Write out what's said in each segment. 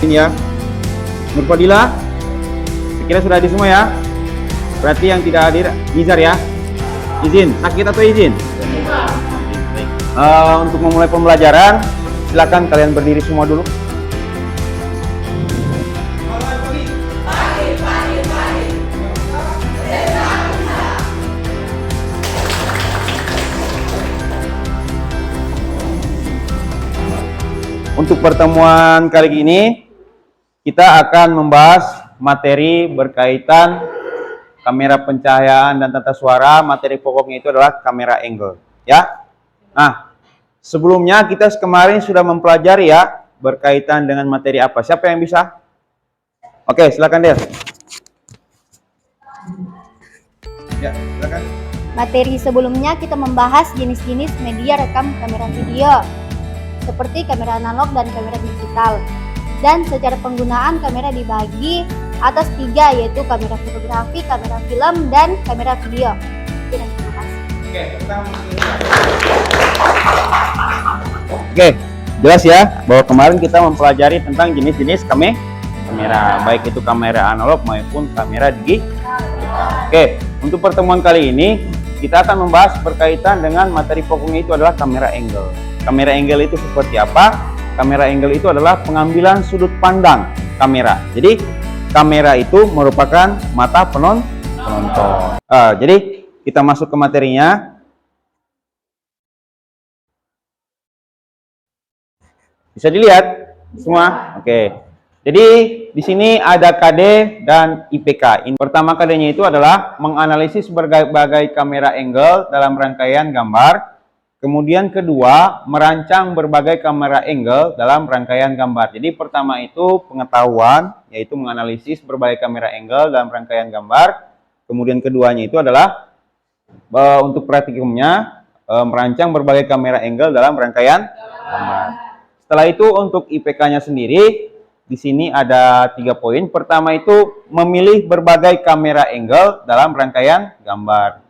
Ini ya, Nur Fadila, sekira sudah hadir semua ya. Berarti yang tidak hadir, Nizar ya. Izin, sakit atau izin? Untuk memulai pembelajaran, silakan kalian berdiri semua dulu. Untuk pertemuan kali ini, kita akan membahas materi berkaitan kamera pencahayaan dan tata suara. Materi pokoknya itu adalah kamera angle, ya. Nah, sebelumnya kita kemarin sudah mempelajari ya berkaitan dengan materi apa. Siapa yang bisa? Oke, silakan Del. Ya, silakan. Materi sebelumnya kita membahas jenis-jenis media rekam kamera video seperti kamera analog dan kamera digital. Dan secara penggunaan kamera dibagi atas 3, yaitu kamera fotografi, kamera film, dan kamera video. Terima kasih. Oke, jelas ya bahwa kemarin kita mempelajari tentang jenis-jenis kamera, baik itu kamera analog maupun kamera digital. Oke, untuk pertemuan kali ini kita akan membahas berkaitan dengan materi pokoknya itu adalah kamera angle. Kamera angle itu seperti apa? Kamera angle itu adalah pengambilan sudut pandang kamera. Jadi kamera itu merupakan mata penonton. Jadi kita masuk ke materinya. Bisa dilihat semua? Oke. Jadi di sini ada KD dan IPK. Pertama KD-nya itu adalah menganalisis berbagai kamera angle dalam rangkaian gambar. Kemudian kedua, merancang berbagai kamera angle dalam rangkaian gambar. Jadi pertama itu pengetahuan, yaitu menganalisis berbagai kamera angle dalam rangkaian gambar. Kemudian keduanya itu adalah untuk praktikumnya, merancang berbagai kamera angle dalam rangkaian gambar. Setelah itu untuk IPK-nya sendiri, di sini ada 3 poin. Pertama itu memilih berbagai kamera angle dalam rangkaian gambar.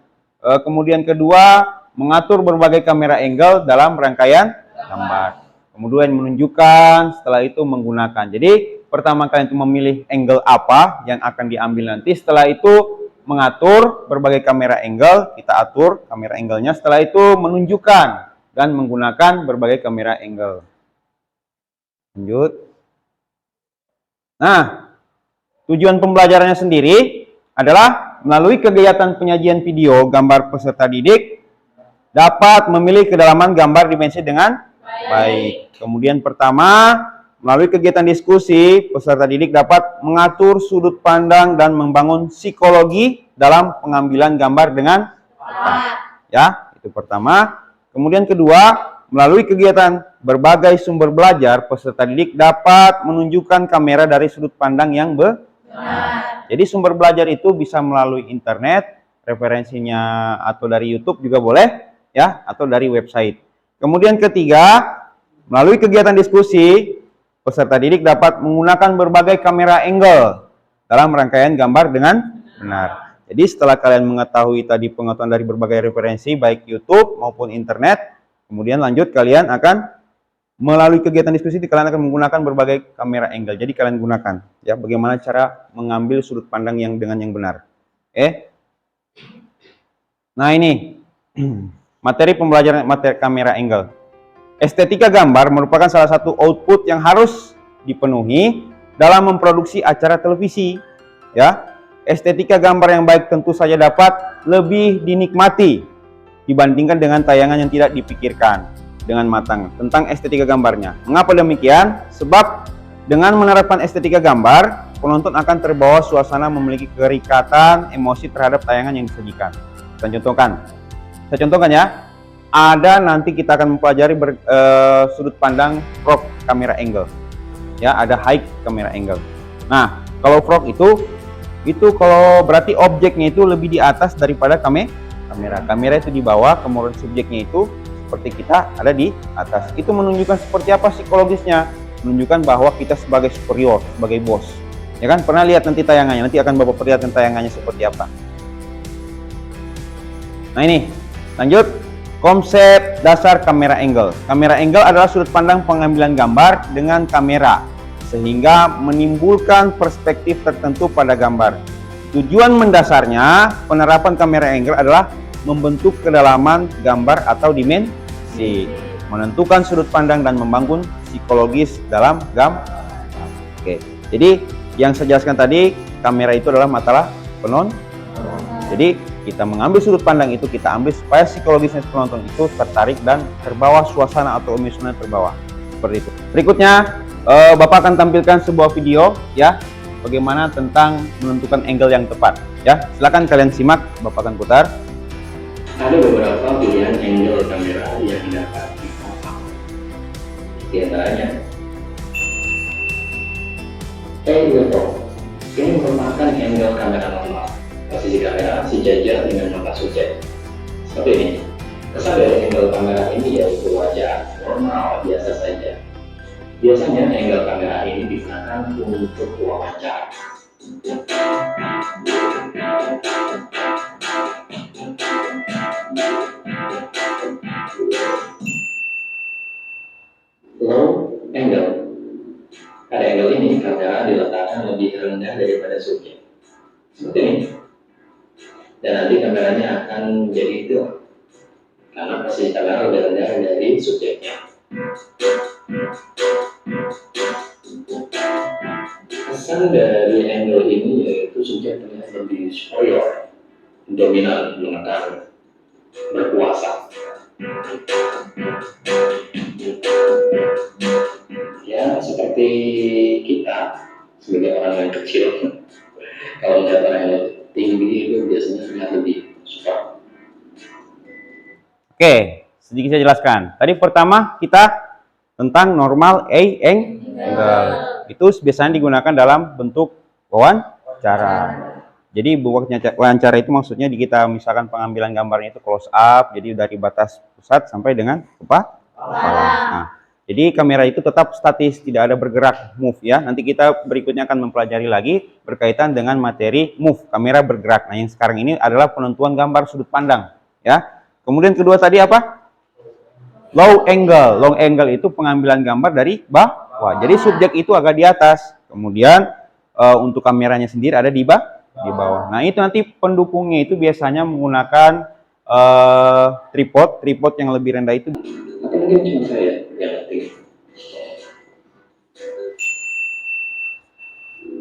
Kemudian kedua, mengatur berbagai kamera angle dalam rangkaian gambar. Kemudian menunjukkan, setelah itu menggunakan. Jadi pertama kali itu memilih angle apa yang akan diambil nanti. Setelah itu mengatur berbagai kamera angle, kita atur kamera angle-nya. Setelah itu menunjukkan dan menggunakan berbagai kamera angle. Lanjut. Nah, tujuan pembelajarannya sendiri adalah melalui kegiatan penyajian video gambar peserta didik dapat memilih kedalaman gambar dimensi dengan baik. Kemudian pertama, melalui kegiatan diskusi, peserta didik dapat mengatur sudut pandang dan membangun psikologi dalam pengambilan gambar dengan tepat. Ya, itu pertama. Kemudian kedua, melalui kegiatan berbagai sumber belajar, peserta didik dapat menunjukkan kamera dari sudut pandang yang benar. Jadi sumber belajar itu bisa melalui internet, referensinya atau dari YouTube juga boleh. Ya, atau dari website. Kemudian ketiga, melalui kegiatan diskusi, peserta didik dapat menggunakan berbagai kamera angle dalam rangkaian gambar dengan benar. Jadi setelah kalian mengetahui tadi pengetahuan dari berbagai referensi, baik YouTube maupun internet, kemudian lanjut kalian akan melalui kegiatan diskusi, kalian akan menggunakan berbagai kamera angle. Jadi kalian gunakan, ya, bagaimana cara mengambil sudut pandang yang dengan yang benar. Oke? Nah ini. Materi pembelajaran materi kamera angle. Estetika gambar merupakan salah satu output yang harus dipenuhi dalam memproduksi acara televisi. Ya, estetika gambar yang baik tentu saja dapat lebih dinikmati dibandingkan dengan tayangan yang tidak dipikirkan dengan matang tentang estetika gambarnya. Mengapa demikian? Sebab dengan menerapkan estetika gambar, penonton akan terbawa suasana memiliki keterikatan emosi terhadap tayangan yang disajikan. Kita contohkan. Saya contohkan ya, ada nanti kita akan mempelajari sudut pandang frog kamera angle. Ya, ada high kamera angle. Nah, kalau frog itu kalau berarti objeknya itu lebih di atas daripada kamera. Kamera itu di bawah, kemudian subjeknya itu seperti kita ada di atas. Itu menunjukkan seperti apa psikologisnya, menunjukkan bahwa kita sebagai superior, sebagai bos. Ya kan, pernah lihat nanti tayangannya, nanti akan Bapak perlihatkan tayangannya seperti apa. Nah ini, lanjut, konsep dasar kamera angle. Kamera angle adalah sudut pandang pengambilan gambar dengan kamera sehingga menimbulkan perspektif tertentu pada gambar. Tujuan mendasarnya penerapan kamera angle adalah membentuk kedalaman gambar atau dimensi, menentukan sudut pandang dan membangun psikologis dalam gambar. Oke, jadi yang saya jelaskan tadi, kamera itu adalah mata penonton. Jadi kita mengambil sudut pandang itu, kita ambil supaya psikologisnya penonton itu tertarik dan terbawa suasana atau emosional terbawa. Seperti itu. Berikutnya, Bapak akan tampilkan sebuah video ya, bagaimana tentang menentukan angle yang tepat. Ya, silakan kalian simak, Bapak akan putar. Ada beberapa pilihan angle kamera yang dapat dipasang. Di antaranya, angle top. Ini merupakan angle kamera normal. Posisi kamera sejajar dengan mata subjek. Seperti ini. Kesan dari angle kamera ini yaitu wajar, normal, biasa saja. Biasanya angle kamera ini digunakan untuk wawancara. Low angle. Pada angle ini kamera diletakkan lebih rendah daripada subjek. Seperti ini. Dan nanti kameranya akan menjadi tilt karena posisi kamera lebih rendah dari subjeknya. Kesan dari angle ini yaitu subjek terlihat lebih superior, dominan, menekan, berkuasa. Ya, seperti kita sebagai orang yang kecil, kalau melihat orang yang tinggi itu biasanya terlihat lebih super. Oke, sedikit saya jelaskan. Tadi pertama kita tentang normal angle. Itu biasanya digunakan dalam bentuk wawancara. Jadi wawancara itu maksudnya kita misalkan pengambilan gambarnya itu close up, jadi dari batas pusat sampai dengan kepala. Nah, jadi kamera itu tetap statis, tidak ada bergerak, move ya. Nanti kita berikutnya akan mempelajari lagi berkaitan dengan materi move, kamera bergerak. Nah, yang sekarang ini adalah penentuan gambar sudut pandang ya. Kemudian kedua tadi apa? Low angle. Low angle itu pengambilan gambar dari bawah. Jadi subjek itu agak di atas. Kemudian untuk kameranya sendiri ada di bawah. Nah, itu nanti pendukungnya itu biasanya menggunakan tripod yang lebih rendah itu. Atau mungkin cuma saya yang penting.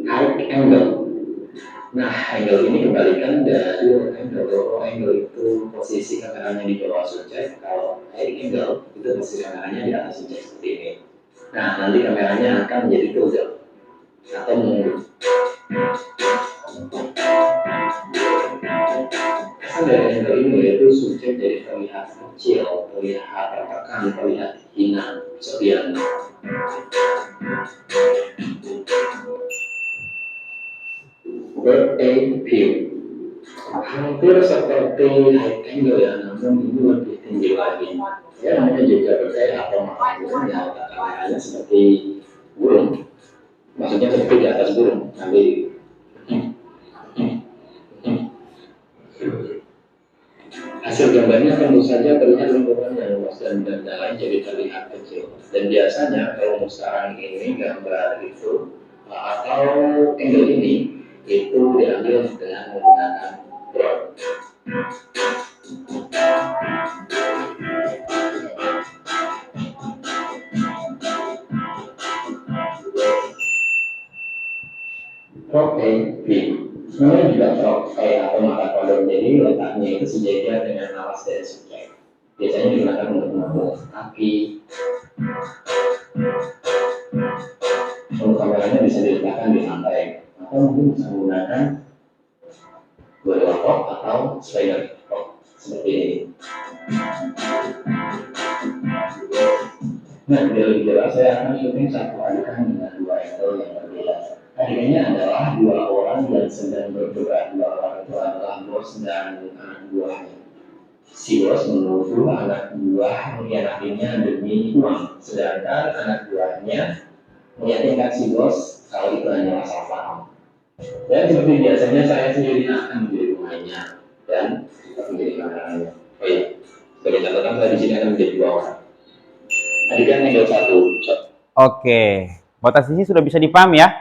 High angle. Nah, angle ini kebalikan dari low angle. Low angle itu posisi kameranya di bawah subjek. Kalau high angle itu posisi kameranya di atas subjek seperti ini. Nah, nanti kameranya akan menjadi tilt atau mengundur. Kesan dari angle ini yaitu subjek jadi terlihat kecil, terlihat tertekan, terlihat hina, seperti yang bird eye view. Hampir seperti high angle ya, namun ini lebih tinggi lagi. Ya, namanya juga bird eye atau mata burung ya, kameranya seperti burung. Maksudnya seperti di atas burung. Nanti hasil gambarnya tentu saja terlihat lingkungan yang luas dan lain jadi terlihat kecil. Dan biasanya kalau sekarang ini gambar itu atau angle ini itu diambil dengan menggunakan drone. Crop view. Sebenarnya juga crop atau mata kodok, jadi letaknya itu sejajar dengan alas dari subjek. Biasanya digunakan untuk mengukur kaki. Untuk kameranya bisa diletakkan di lantai, atau mungkin bisa menggunakan top atau slider top seperti ini. Nah, lebih jelas saya akan syuting satu adegan dengan dua angle yang berbeda. Adegannya adalah dua orang yang sedang berdebat. Dua orang itu adalah bos dan anak buahnya. Si bos menuduh anak buah mengkhianatinya demi uang, sedangkan anak buahnya meyakinkan si bos kalau itu hanya salah paham. Dan seperti biasanya saya sendiri akan menjadi pemainnya dan menjadi kameranya. Oh iya, sebagai catatan saya di sini akan menjadi dua orang. Adegan angle 1. Oke. Batas sisi sudah bisa dipahami ya?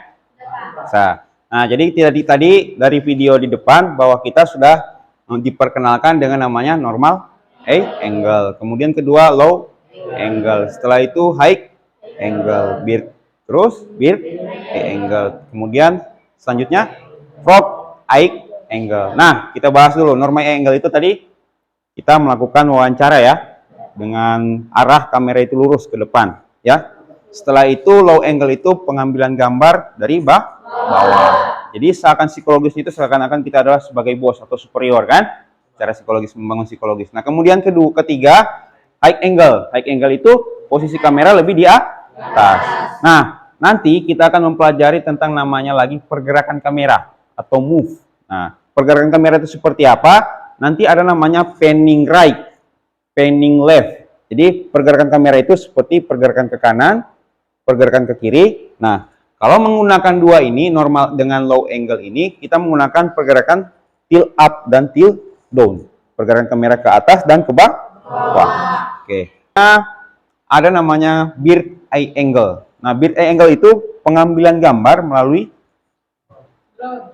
Nah, jadi tadi dari video di depan bahwa kita sudah diperkenalkan dengan namanya normal angle. Kemudian kedua low angle. Setelah itu high angle. Terus angle. Kemudian selanjutnya frog eye angle. Nah, kita bahas dulu normal angle itu tadi kita melakukan wawancara ya dengan arah kamera itu lurus ke depan ya. Setelah itu low angle itu pengambilan gambar dari bawah. Jadi seakan psikologis itu seakan-akan kita adalah sebagai bos atau superior kan? Cara psikologis membangun psikologis. Nah, kemudian ketiga high angle. High angle itu posisi kamera lebih di atas. Nah, nanti kita akan mempelajari tentang namanya lagi pergerakan kamera atau move. Nah, pergerakan kamera itu seperti apa? Nanti ada namanya panning right, panning left. Jadi pergerakan kamera itu seperti pergerakan ke kanan, pergerakan ke kiri. Nah, kalau menggunakan dua ini normal dengan low angle ini kita menggunakan pergerakan tilt up dan tilt down. Pergerakan kamera ke atas dan ke bawah. Oke. Nah, ada namanya bird eye angle. Nah, bird eye angle itu pengambilan gambar melalui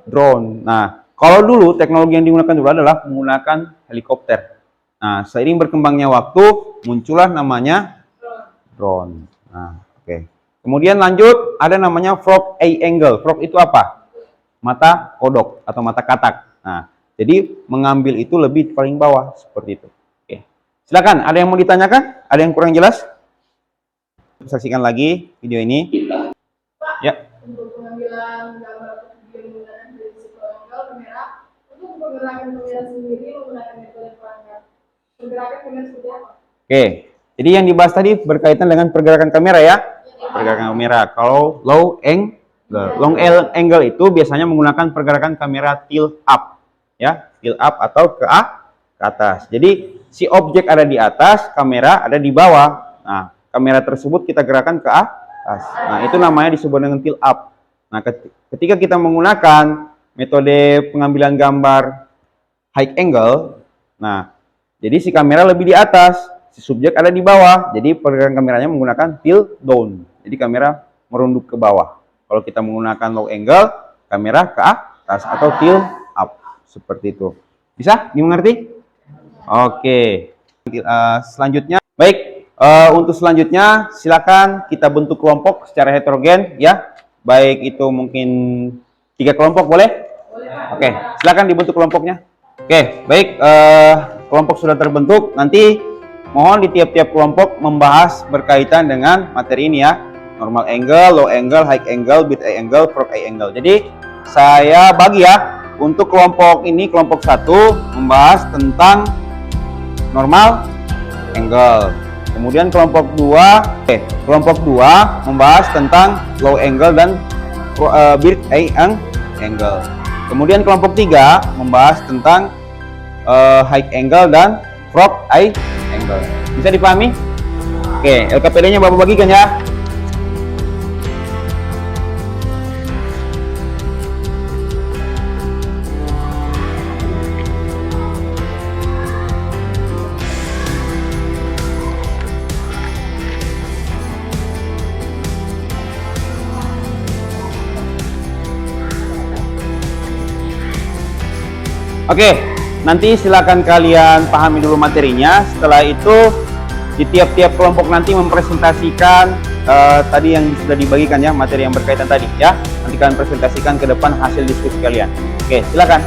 drone. Nah, kalau dulu teknologi yang digunakan dulu adalah menggunakan helikopter. Nah, seiring berkembangnya waktu muncullah namanya drone. Nah, oke. Kemudian lanjut ada namanya frog eye angle. Frog itu apa? Mata kodok atau mata katak. Nah, jadi mengambil itu lebih paling bawah seperti itu. Oke. Silakan, ada yang mau ditanyakan? Ada yang kurang jelas? Saksikan lagi video ini. Ya. Untuk pengambilan gambar atau video menggunakan prinsip angle kamera, untuk pergerakan kamera sendiri menggunakan metode perangkat. Pergerakan kamera seperti apa? Oke, jadi yang dibahas tadi berkaitan dengan pergerakan kamera ya. Pergerakan kamera. Kalau low angle itu biasanya menggunakan pergerakan kamera tilt up, ya, tilt up atau ke atas. Jadi si objek ada di atas, kamera ada di bawah. Nah, kamera tersebut kita gerakan ke atas. Nah, itu namanya disebut dengan tilt up. Nah, ketika kita menggunakan metode pengambilan gambar high angle, nah, jadi si kamera lebih di atas, si subjek ada di bawah. Jadi pergerakan kameranya menggunakan tilt down. Jadi kamera merunduk ke bawah. Kalau kita menggunakan low angle, kamera ke atas atau tilt up. Seperti itu. Bisa dimengerti? Oke. Selanjutnya, baik. Untuk selanjutnya, silakan kita bentuk kelompok secara heterogen ya. Baik itu mungkin 3 kelompok boleh? Oke, silakan dibentuk kelompoknya. Oke, baik. Kelompok sudah terbentuk. Nanti mohon di tiap-tiap kelompok membahas berkaitan dengan materi ini ya. Normal angle, low angle, high angle, bird eye angle, frog eye angle. Jadi saya bagi ya. Untuk kelompok ini, kelompok 1 membahas tentang normal angle. Kemudian kelompok 2 membahas tentang low angle dan bird eye angle. Kemudian kelompok 3 membahas tentang high angle dan frog eye angle. Bisa dipahami? Oke, LKPD-nya Bapak bagikan ya. Oke, nanti silakan kalian pahami dulu materinya. Setelah itu di tiap-tiap kelompok nanti mempresentasikan tadi yang sudah dibagikan ya, materi yang berkaitan tadi ya. Nanti kalian presentasikan ke depan hasil diskusi kalian. Oke, silakan.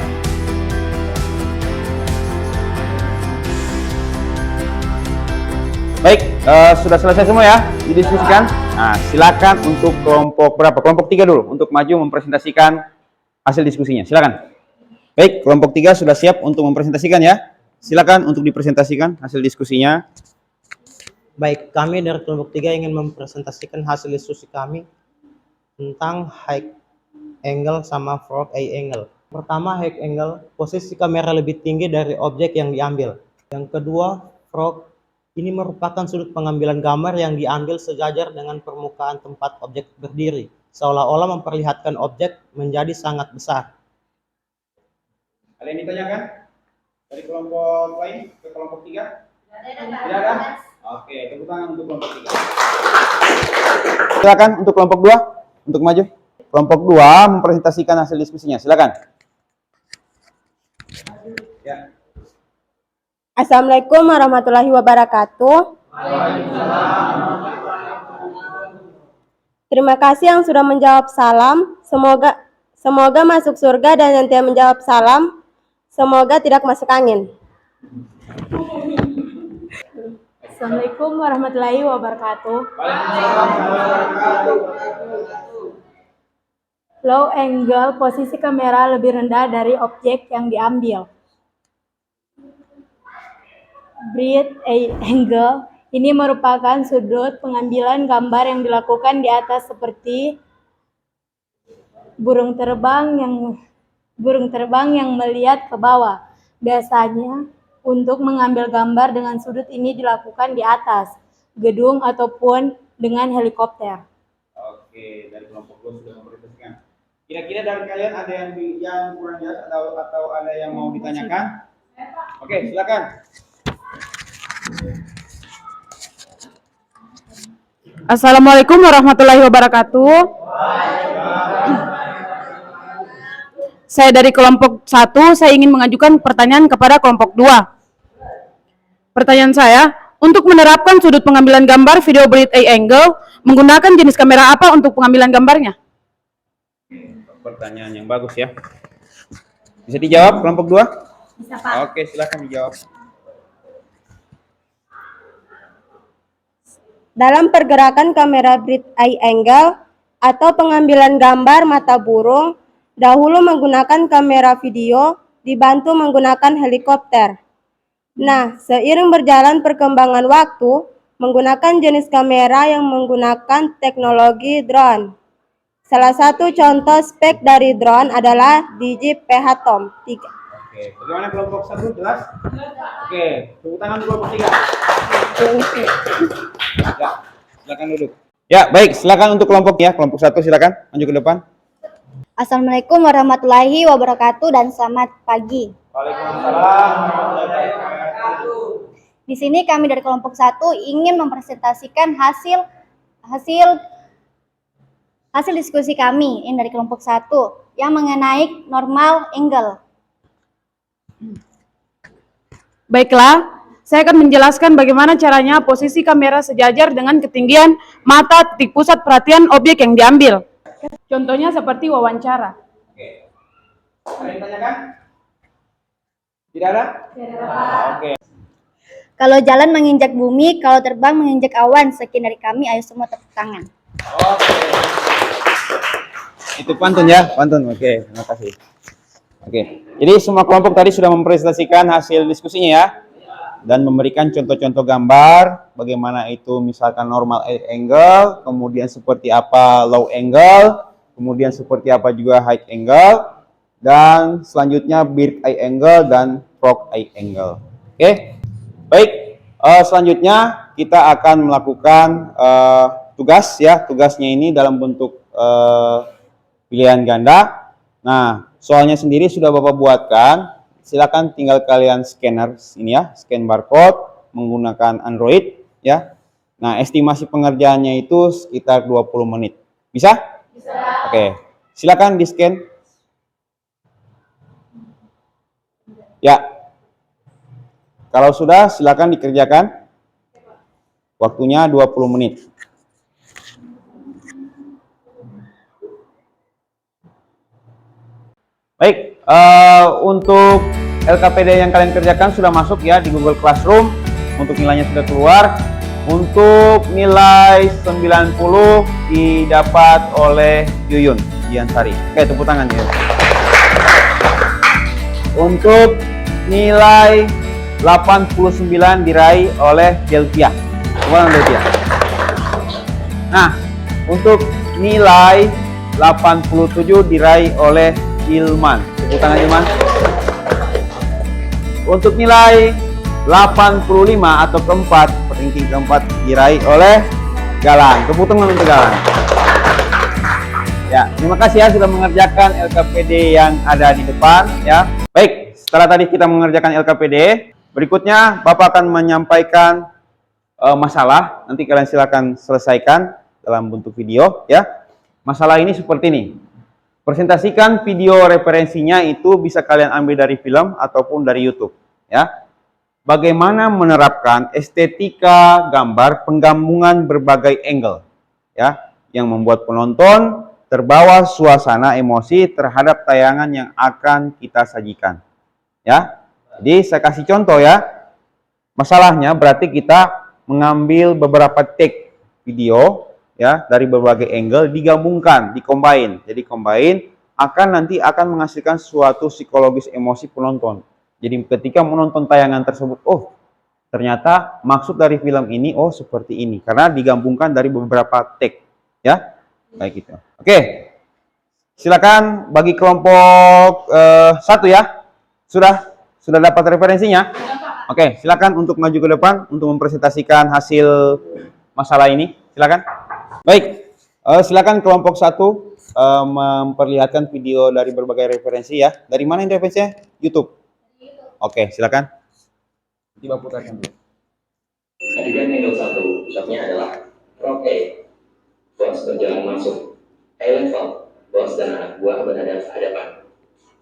Baik, sudah selesai semua ya didiskusikan. Nah, silakan untuk kelompok berapa? Kelompok 3 dulu untuk maju mempresentasikan hasil diskusinya. Silakan. Baik, kelompok 3 sudah siap untuk mempresentasikan ya. Silakan untuk dipresentasikan hasil diskusinya. Baik, kami dari kelompok 3 ingin mempresentasikan hasil diskusi kami tentang high angle sama frog eye angle. Pertama, high angle, posisi kamera lebih tinggi dari objek yang diambil. Yang kedua, frog, ini merupakan sudut pengambilan gambar yang diambil sejajar dengan permukaan tempat objek berdiri, seolah-olah memperlihatkan objek menjadi sangat besar. Ada yang ditanyakan? Dari kelompok lain ke kelompok 3? Tidak ada? Oke, tepuk tangan untuk kelompok 3. Silakan untuk kelompok 2 untuk maju. Kelompok 2 mempresentasikan hasil diskusinya. Silakan. Ya. Assalamualaikum warahmatullahi wabarakatuh. Terima kasih yang sudah menjawab salam. Semoga masuk surga dan yang tidak menjawab salam, semoga tidak masuk angin. Assalamualaikum warahmatullahi wabarakatuh. Low angle, posisi kamera lebih rendah dari objek yang diambil. Bright angle, ini merupakan sudut pengambilan gambar yang dilakukan di atas seperti burung terbang yang melihat ke bawah. Biasanya untuk mengambil gambar dengan sudut ini dilakukan di atas gedung ataupun dengan helikopter. Oke, dari kelompok 2 sudah mempresentasikan. Kira-kira dari kalian ada yang kurang jelas atau ada yang mau ditanyakan? Oke, silakan. Assalamualaikum warahmatullahi wabarakatuh. Saya dari kelompok 1, saya ingin mengajukan pertanyaan kepada kelompok 2. Pertanyaan saya, untuk menerapkan sudut pengambilan gambar video bright angle, menggunakan jenis kamera apa untuk pengambilan gambarnya? Pertanyaan yang bagus ya. Bisa dijawab kelompok 2? Bisa, Pak. Oke, silakan dijawab. Dalam pergerakan kamera bright eye angle atau pengambilan gambar mata burung, dahulu menggunakan kamera video dibantu menggunakan helikopter. Nah, seiring berjalan perkembangan waktu, menggunakan jenis kamera yang menggunakan teknologi drone. Salah satu contoh spek dari drone adalah DJI PHTOM 3. Oke, bagaimana kelompok 1 jelas? Oke, tepuk tangan untuk kelompok 3. Ya, silakan duduk. Ya, baik, silakan untuk kelompok 1 silakan maju ke depan. Assalamualaikum warahmatullahi wabarakatuh dan selamat pagi. Waalaikumsalam warahmatullahi wabarakatuh. Di sini kami dari kelompok 1 ingin mempresentasikan hasil diskusi kami ini dari kelompok 1 yang mengenai normal angle. Baiklah, saya akan menjelaskan bagaimana caranya posisi kamera sejajar dengan ketinggian mata titik pusat perhatian objek yang diambil. Contohnya seperti wawancara. Oke. Ada yang ditanyakan? Tidak ada? Tidak ada. Oke. Kalau jalan menginjak bumi, kalau terbang menginjak awan. Sekian dari kami, ayo semua tepuk tangan. Oke. Itu pantun ya, pantun. Oke, terima kasih. Oke. Jadi semua kelompok tadi sudah mempresentasikan hasil diskusinya ya. Dan memberikan contoh-contoh gambar bagaimana itu misalkan normal angle, kemudian seperti apa low angle, kemudian seperti apa juga high angle, dan selanjutnya bird eye angle dan frog eye angle. Oke, baik. Selanjutnya kita akan melakukan tugas ya. Tugasnya ini dalam bentuk pilihan ganda. Nah, soalnya sendiri sudah Bapak buatkan. Silakan tinggal kalian scanner ini ya, scan barcode menggunakan Android ya. Nah, estimasi pengerjaannya itu sekitar 20 menit. Bisa? Bisa. Oke. Silakan di-scan. Ya. Kalau sudah silakan dikerjakan. Waktunya 20 menit. Baik, untuk LKPD yang kalian kerjakan sudah masuk ya di Google Classroom. Untuk nilainya sudah keluar. Untuk nilai 90 didapat oleh Yuyun Diansari. Oke, tepuk tangan ya. Untuk nilai 89 diraih oleh Delvia. Tepuk tangan Delvia. Nah, untuk nilai 87 diraih oleh Ilman. Tepuk tangan Ilman. Untuk nilai 85 atau keempat, ranking keempat diraih oleh Galang. Tepuk tangan untuk Galang. Ya, terima kasih ya sudah mengerjakan LKPD yang ada di depan ya. Baik, setelah tadi kita mengerjakan LKPD, berikutnya Bapak akan menyampaikan masalah. Nanti kalian silakan selesaikan. dalam bentuk video ya. Masalah ini seperti ini. Presentasikan video referensinya itu bisa kalian ambil dari film ataupun dari YouTube ya. Bagaimana menerapkan estetika gambar penggabungan berbagai angle ya yang membuat penonton terbawa suasana emosi terhadap tayangan yang akan kita sajikan ya. Jadi saya kasih contoh ya. Masalahnya berarti kita mengambil beberapa take video ya dari berbagai angle digabungkan, dicombine. Jadi combine nanti akan menghasilkan suatu psikologis emosi penonton. Jadi ketika menonton tayangan tersebut, oh ternyata maksud dari film ini oh seperti ini karena digabungkan dari beberapa take ya. Baik gitu. Oke. Silakan bagi kelompok 1 ya. Sudah dapat referensinya? Oke, silakan untuk maju ke depan untuk mempresentasikan hasil masalah ini. Silakan. Baik, silakan kelompok 1 memperlihatkan video dari berbagai referensi ya. Dari mana ini referensinya? YouTube. Oke, silakan. Coba putarkan dulu. Adegan angle 1, pusatnya adalah frog A. Bos berjalan masuk. High level, bos dan anak buah berhadapan.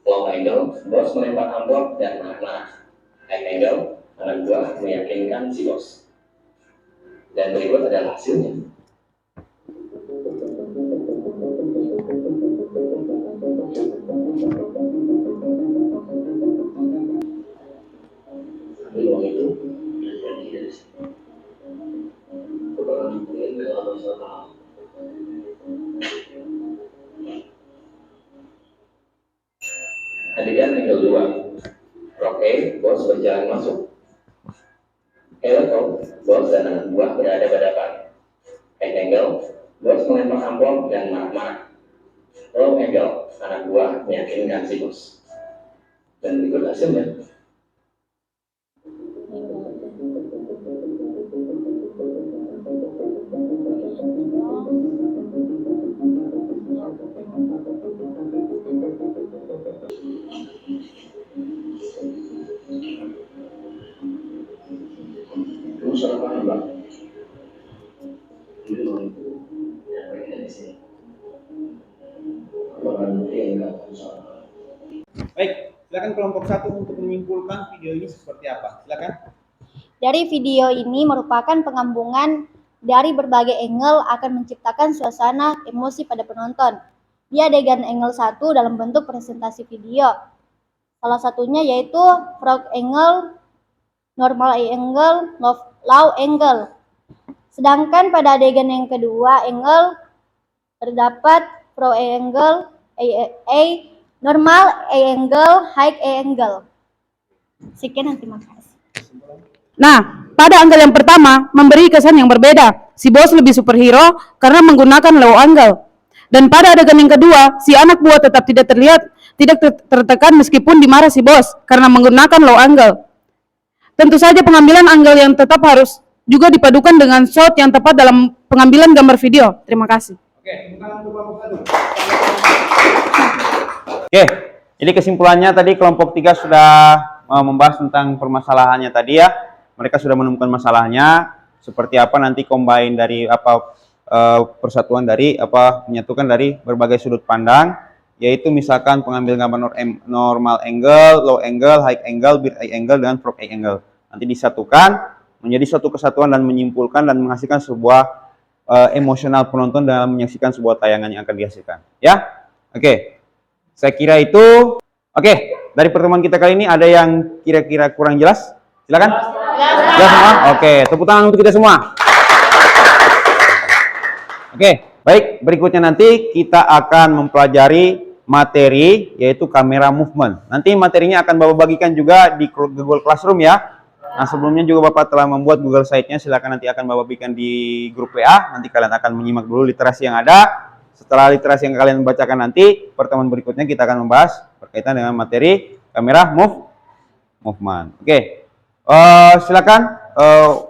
Low angle, bos melempar amplop dan marah-marah. High angle, anak buah meyakinkan si bos. Dan berikut adalah hasilnya. Peluang itu terjadi dari sini. Kebangan mungkin dalam masalah. Adegan angle 2. Frog A, bos berjalan masuk. Hello, bos dan anak buah berhadapan. High angle, bos melempar amplop dan marah-marah. Low angle, anak buah meyakinkan si bos. Dan berikut hasilnya. Salah paham, Bang. Itu yang bagian dari sini. Baik, silakan kelompok 1 untuk menyimpulkan video ini seperti apa. Silakan. Dari video ini merupakan penggabungan dari berbagai angle akan menciptakan suasana emosi pada penonton. Di adegan angle 1 dalam bentuk presentasi video. Salah satunya yaitu frog angle, normal angle, low angle. Sedangkan pada adegan yang kedua angle terdapat frog angle, normal angle, high angle. Sekian dan terima kasih. Nah, pada angle yang pertama memberi kesan yang berbeda. Si bos lebih superhero karena menggunakan low angle. Dan pada adegan yang kedua, si anak buah tetap tidak terlihat, tidak tertekan meskipun dimarah si bos karena menggunakan low angle. Tentu saja pengambilan angle yang tetap harus juga dipadukan dengan shot yang tepat dalam pengambilan gambar video. Terima kasih. Oke, jadi kesimpulannya tadi kelompok 3 sudah membahas tentang permasalahannya tadi ya. Mereka sudah menemukan masalahnya seperti apa nanti combine dari persatuan dari menyatukan dari berbagai sudut pandang, yaitu misalkan pengambil gambar normal angle, low angle, high angle, bird eye angle dengan frog eye angle. Nanti disatukan menjadi suatu kesatuan dan menyimpulkan dan menghasilkan sebuah emosional penonton dalam menyaksikan sebuah tayangan yang akan dihasilkan. Ya, oke. Saya kira itu. Oke, dari pertemuan kita kali ini ada yang kira-kira kurang jelas? Silakan. Jelas semua? Oke, tepuk tangan untuk kita semua. Oke, baik. Berikutnya nanti kita akan mempelajari materi yaitu kamera movement. Nanti materinya akan Bapak bagikan juga di Google Classroom ya. Nah, sebelumnya juga Bapak telah membuat Google Site-nya. Silakan nanti akan Bapak bagikan di grup WA. Nanti kalian akan menyimak dulu literasi yang ada. Setelah literasi yang kalian bacakan nanti, pertemuan berikutnya kita akan membahas berkaitan dengan materi kamera movement. Oke. Silakan.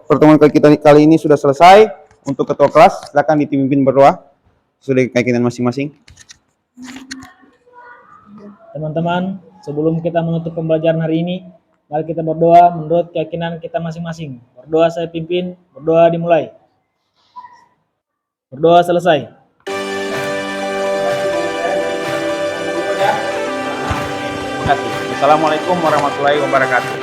Pertemuan kita kali ini sudah selesai. Untuk ketua kelas, silakan dipimpin berdoa. Sudah keyakinan masing-masing. Teman-teman, sebelum kita menutup pembelajaran hari ini, mari kita berdoa menurut keyakinan kita masing-masing. Berdoa saya pimpin, berdoa dimulai. Berdoa selesai. Terima kasih. Assalamualaikum warahmatullahi wabarakatuh.